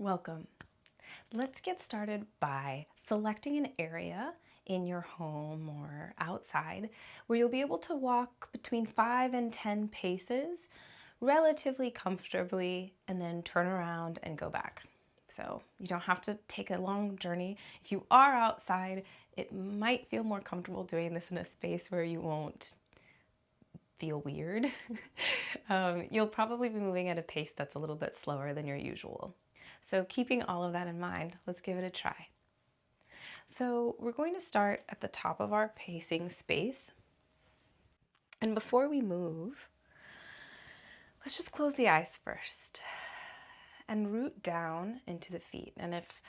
Welcome. Let's get started by selecting an area in your home or outside where you'll be able to walk between 5 and 10 paces relatively comfortably and then turn around and go back. So you don't have to take a long journey. If you are outside, it might feel more comfortable doing this in a space where you won't feel weird. You'll probably be moving at a pace that's a little bit slower than your usual. So keeping all of that in mind, let's give it a try. So we're going to start at the top of our pacing space. And before we move, let's just close the eyes first and root down into the feet. And if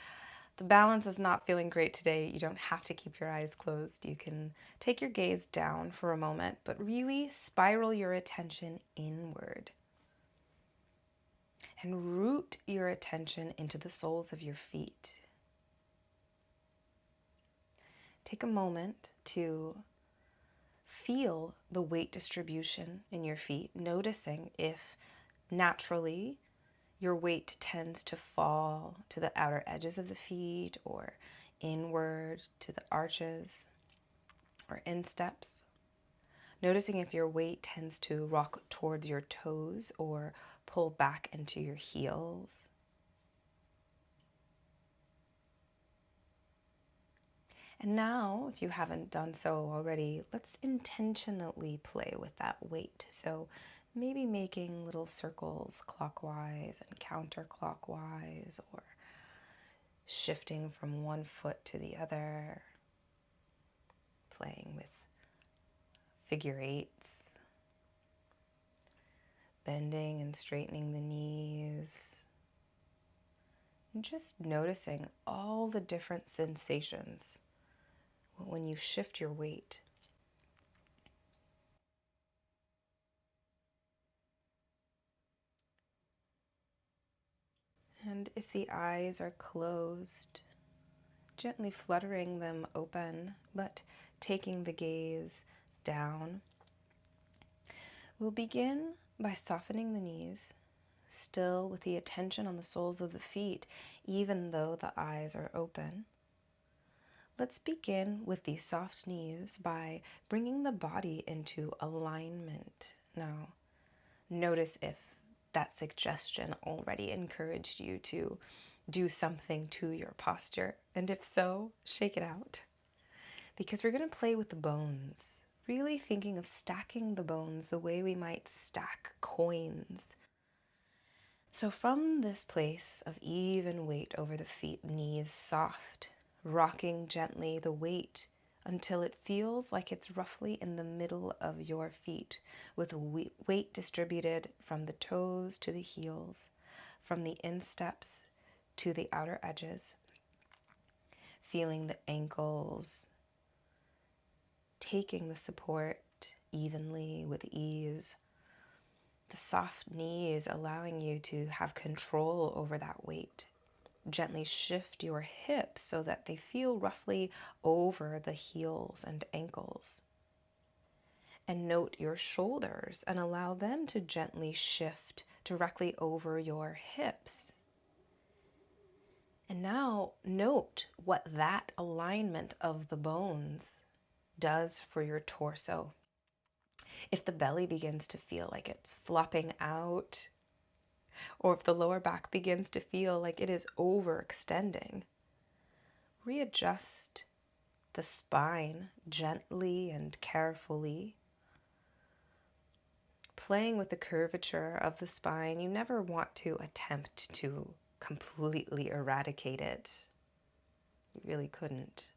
the balance is not feeling great today, you don't have to keep your eyes closed. You can take your gaze down for a moment, but really spiral your attention inward. And root your attention into the soles of your feet. Take a moment to feel the weight distribution in your feet, noticing if naturally your weight tends to fall to the outer edges of the feet or inward to the arches or insteps. Noticing if your weight tends to rock towards your toes or pull back into your heels. And now, if you haven't done so already, let's intentionally play with that weight. So maybe making little circles clockwise and counterclockwise, or shifting from one foot to the other, playing with figure eights, bending and straightening the knees, and just noticing all the different sensations when you shift your weight. And if the eyes are closed, gently fluttering them open, but taking the gaze down, we'll begin by softening the knees, still with the attention on the soles of the feet, even though the eyes are open. Let's begin with these soft knees by bringing the body into alignment. Now, notice if that suggestion already encouraged you to do something to your posture, and if so, shake it out. Because we're going to play with the bones, really thinking of stacking the bones the way we might stack coins. So from this place of even weight over the feet, knees soft, rocking gently the weight until it feels like it's roughly in the middle of your feet, with weight distributed from the toes to the heels, from the insteps to the outer edges. Feeling the ankles taking the support evenly with ease. The soft knees allowing you to have control over that weight. Gently shift your hips so that they feel roughly over the heels and ankles. And note your shoulders and allow them to gently shift directly over your hips. And now note what that alignment of the bones does for your torso. If the belly begins to feel like it's flopping out, or if the lower back begins to feel like it is overextending, readjust the spine gently and carefully. Playing with the curvature of the spine, you never want to attempt to completely eradicate it. You really couldn't.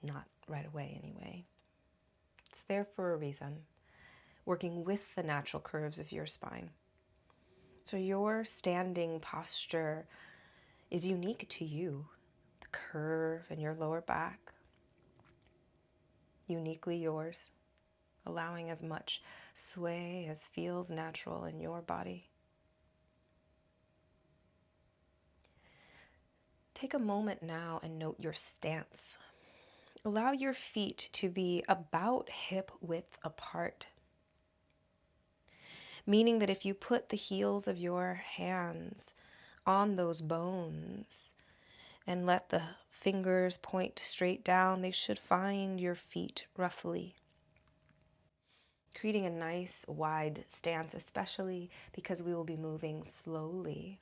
Not right away, anyway. It's there for a reason, working with the natural curves of your spine. So your standing posture is unique to you. The curve in your lower back, uniquely yours, allowing as much sway as feels natural in your body. Take a moment now and note your stance. Allow your feet to be about hip width apart, meaning that if you put the heels of your hands on those bones and let the fingers point straight down. They should find your feet roughly, creating a nice wide stance, especially because we will be moving slowly.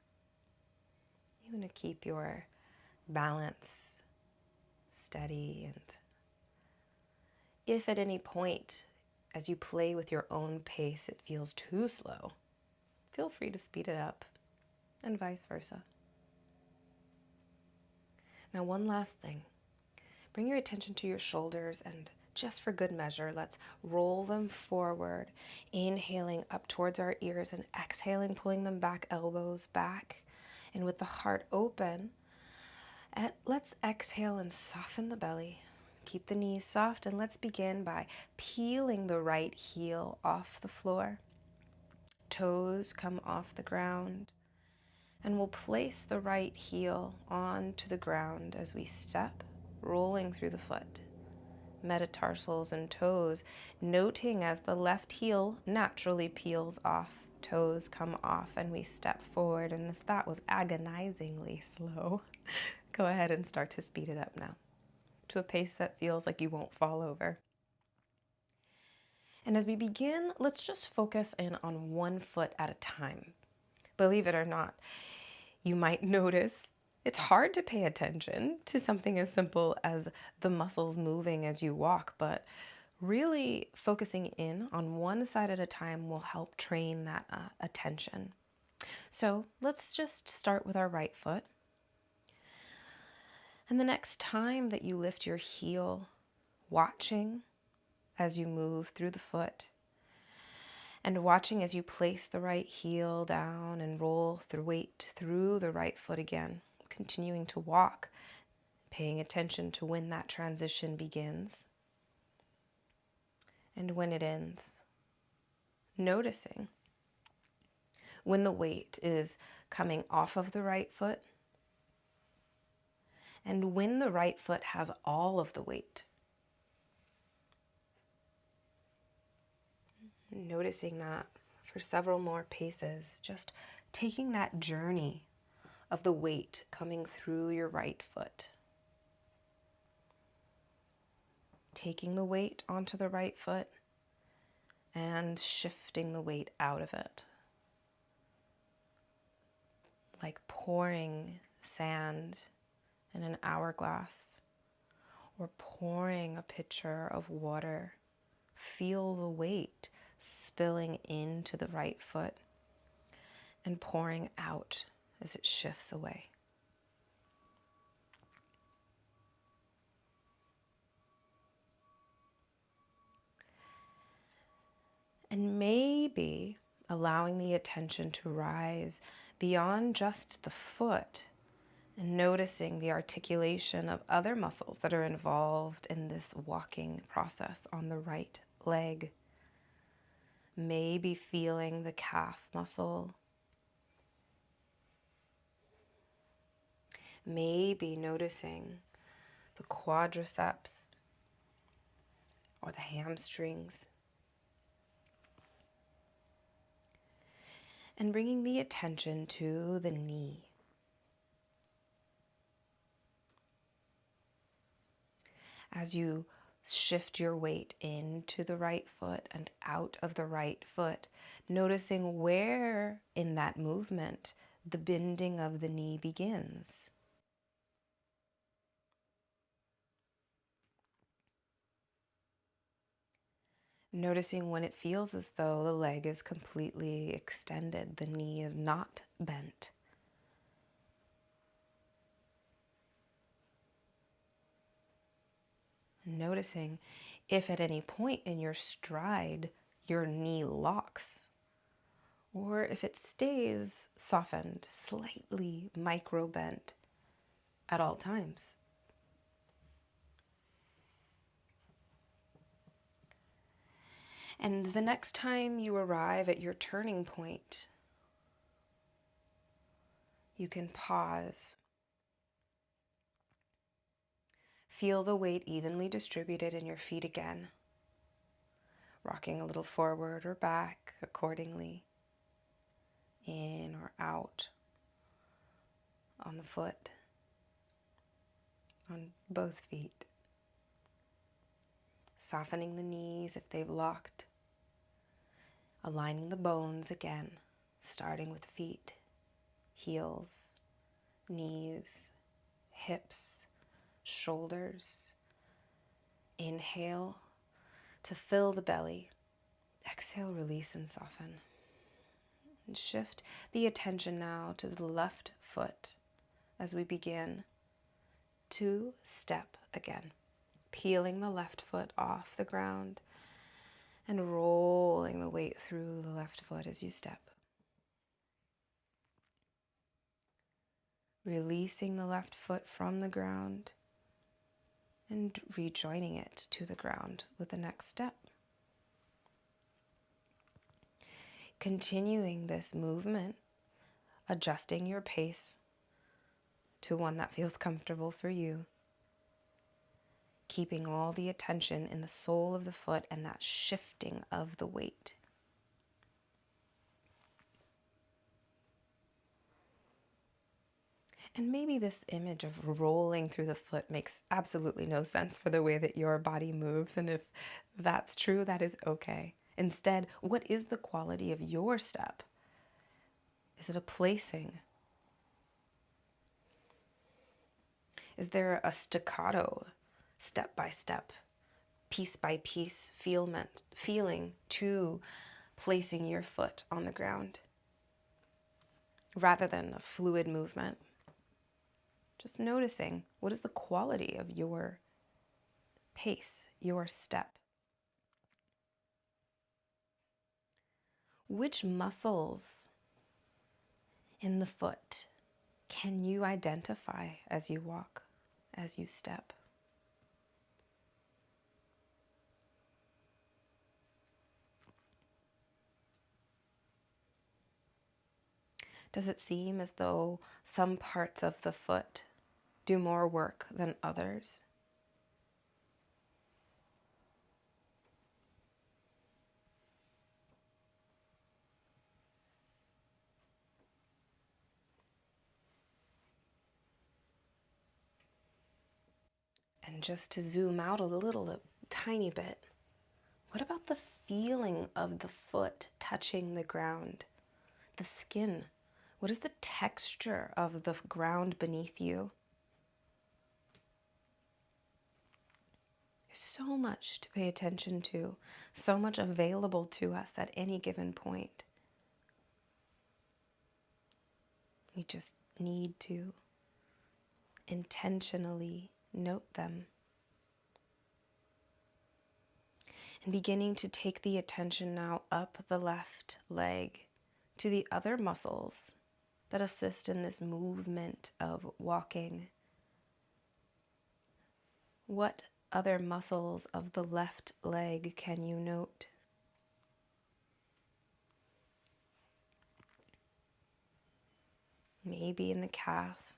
You want to keep your balance steady, and if at any point as you play with your own pace it feels too slow, feel free to speed it up, and vice versa. Now, one last thing. Bring your attention to your shoulders, and just for good measure, let's roll them forward, inhaling up towards our ears and exhaling, pulling them back, elbows back. And with the heart open, let's exhale and soften the belly. Keep the knees soft, and let's begin by peeling the right heel off the floor. Toes come off the ground, and we'll place the right heel onto the ground as we step, rolling through the foot. Metatarsals and toes, noting as the left heel naturally peels off, toes come off, and we step forward. And if that was agonizingly slow, go ahead and start to speed it up now to a pace that feels like you won't fall over. And as we begin, let's just focus in on one foot at a time. Believe it or not, you might notice it's hard to pay attention to something as simple as the muscles moving as you walk, but really focusing in on one side at a time will help train that attention. So let's just start with our right foot. And the next time that you lift your heel, watching as you move through the foot, and watching as you place the right heel down and roll through weight through the right foot again, continuing to walk, paying attention to when that transition begins and when it ends. Noticing when the weight is coming off of the right foot and when the right foot has all of the weight. Noticing that for several more paces, just taking that journey of the weight coming through your right foot. Taking the weight onto the right foot and shifting the weight out of it. Like pouring sand in an hourglass or pouring a pitcher of water. Feel the weight spilling into the right foot and pouring out as it shifts away. And maybe allowing the attention to rise beyond just the foot and noticing the articulation of other muscles that are involved in this walking process on the right leg. Maybe feeling the calf muscle. Maybe noticing the quadriceps or the hamstrings. And bringing the attention to the knee. As you shift your weight into the right foot and out of the right foot, noticing where in that movement the bending of the knee begins. Noticing when it feels as though the leg is completely extended, the knee is not bent. Noticing if at any point in your stride your knee locks, or if it stays softened, slightly micro bent at all times. And the next time you arrive at your turning point, you can pause. Feel the weight evenly distributed in your feet again, rocking a little forward or back accordingly, in or out. on the foot, on both feet. Softening the knees if they've locked. Aligning the bones again, starting with feet, heels, knees, hips, shoulders. Inhale to fill the belly. Exhale, release and soften. And shift the attention now to the left foot as we begin to step again. Peeling the left foot off the ground and rolling the weight through the left foot as you step. Releasing the left foot from the ground and rejoining it to the ground with the next step. Continuing this movement, adjusting your pace to one that feels comfortable for you. Keeping all the attention in the sole of the foot and that shifting of the weight. And maybe this image of rolling through the foot makes absolutely no sense for the way that your body moves. And if that's true, that is okay. Instead, what is the quality of your step? Is it a placing? Is there a staccato, step by step, piece by piece feeling to placing your foot on the ground rather than a fluid movement? Just noticing, what is the quality of your pace, your step? Which muscles in the foot can you identify as you walk, as you step? Does it seem as though some parts of the foot do more work than others? And just to zoom out a tiny bit, what about the feeling of the foot touching the ground? The skin? What is the texture of the ground beneath you? There's so much to pay attention to, so much available to us at any given point. We just need to intentionally note them. And beginning to take the attention now up the left leg to the other muscles that assist in this movement of walking. What other muscles of the left leg can you note? Maybe in the calf,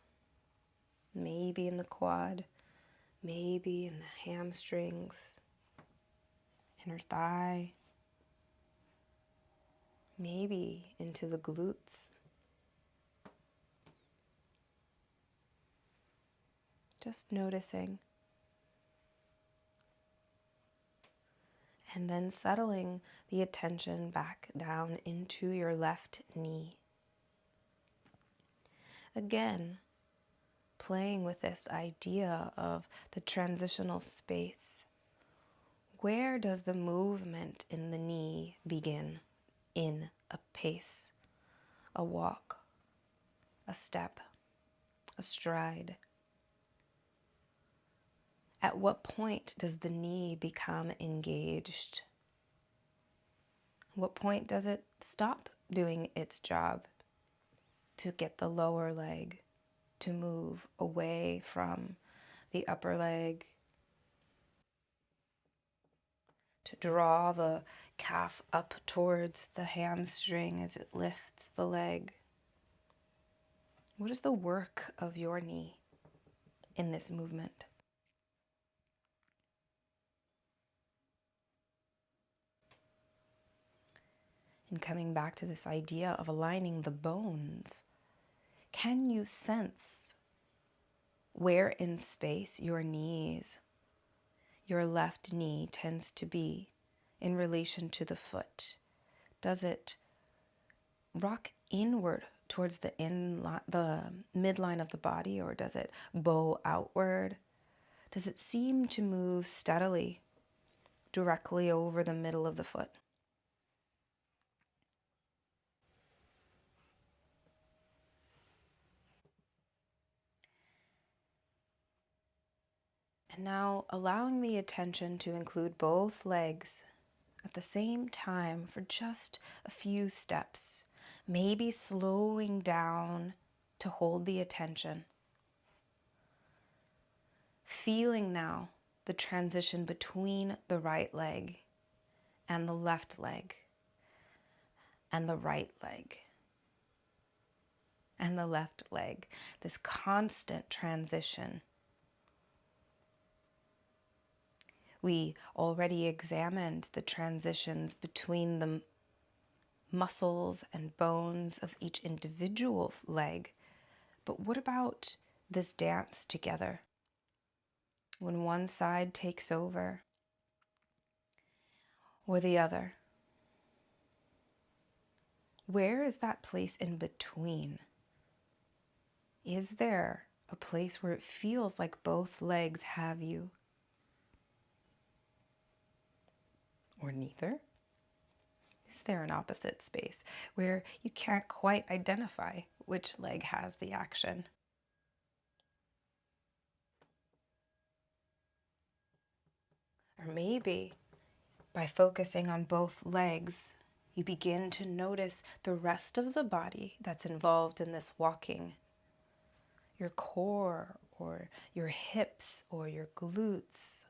maybe in the quad, maybe in the hamstrings, inner thigh, maybe into the glutes. Just noticing. And then settling the attention back down into your left knee. Again, playing with this idea of the transitional space. Where does the movement in the knee begin? In a pace, a walk, a step, a stride. At what point does the knee become engaged? What point does it stop doing its job to get the lower leg to move away from the upper leg, to draw the calf up towards the hamstring as it lifts the leg? What is the work of your knee in this movement? And coming back to this idea of aligning the bones, Can you sense where in space your left knee tends to be in relation to the foot? Does it rock inward towards the midline of the body, or does it bow outward? Does it seem to move steadily directly over the middle of the foot? And now allowing the attention to include both legs at the same time for just a few steps, maybe slowing down to hold the attention. Feeling now the transition between the right leg and the left leg and the right leg and the left leg, this constant transition. We already examined the transitions between the muscles and bones of each individual leg, but what about this dance together? When one side takes over or the other, where is that place in between? Is there a place where it feels like both legs have you? Or neither? Is there an opposite space where you can't quite identify which leg has the action? Or maybe by focusing on both legs, you begin to notice the rest of the body that's involved in this walking. Your core, or your hips, or your glutes.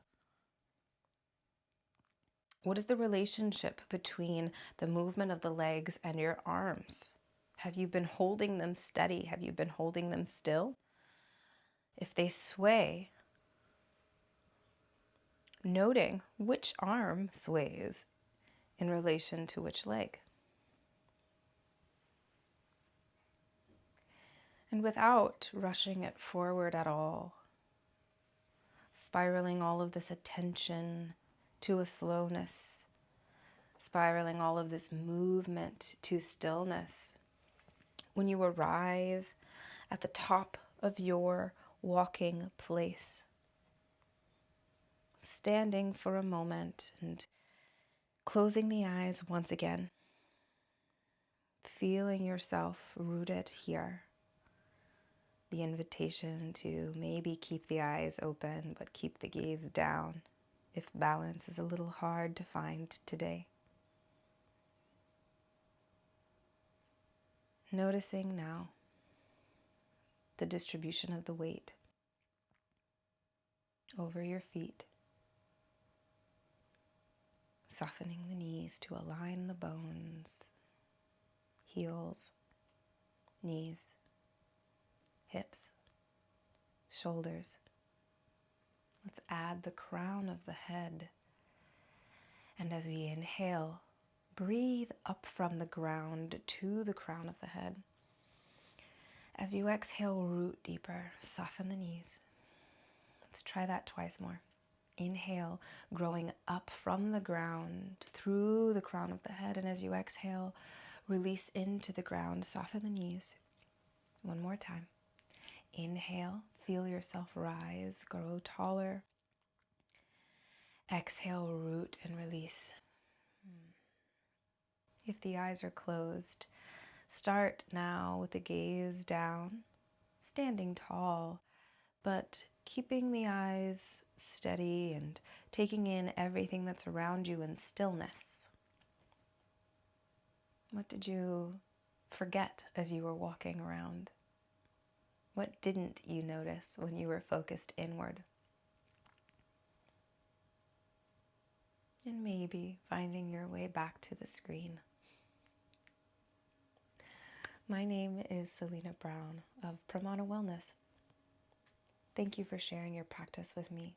What is the relationship between the movement of the legs and your arms? Have you been holding them steady? Have you been holding them still? If they sway, noting which arm sways in relation to which leg. And without rushing it forward at all, spiraling all of this attention to a slowness, spiraling all of this movement to stillness. When you arrive at the top of your walking place, standing for a moment and closing the eyes once again, feeling yourself rooted here. The invitation to maybe keep the eyes open, but keep the gaze down if balance is a little hard to find today. Noticing now the distribution of the weight over your feet, softening the knees to align the bones, heels, knees, hips, shoulders. Let's add the crown of the head. And as we inhale, breathe up from the ground to the crown of the head. As you exhale, root deeper, soften the knees. Let's try that twice more. Inhale, growing up from the ground through the crown of the head. And as you exhale, release into the ground, soften the knees. One more time. Inhale, feel yourself rise, grow taller. Exhale, root and release. If the eyes are closed, start now with the gaze down, standing tall, but keeping the eyes steady and taking in everything that's around you in stillness. What did you forget as you were walking around? What didn't you notice when you were focused inward? And maybe finding your way back to the screen. My name is Selena Brown of Pramana Wellness. Thank you for sharing your practice with me.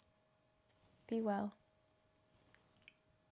Be well.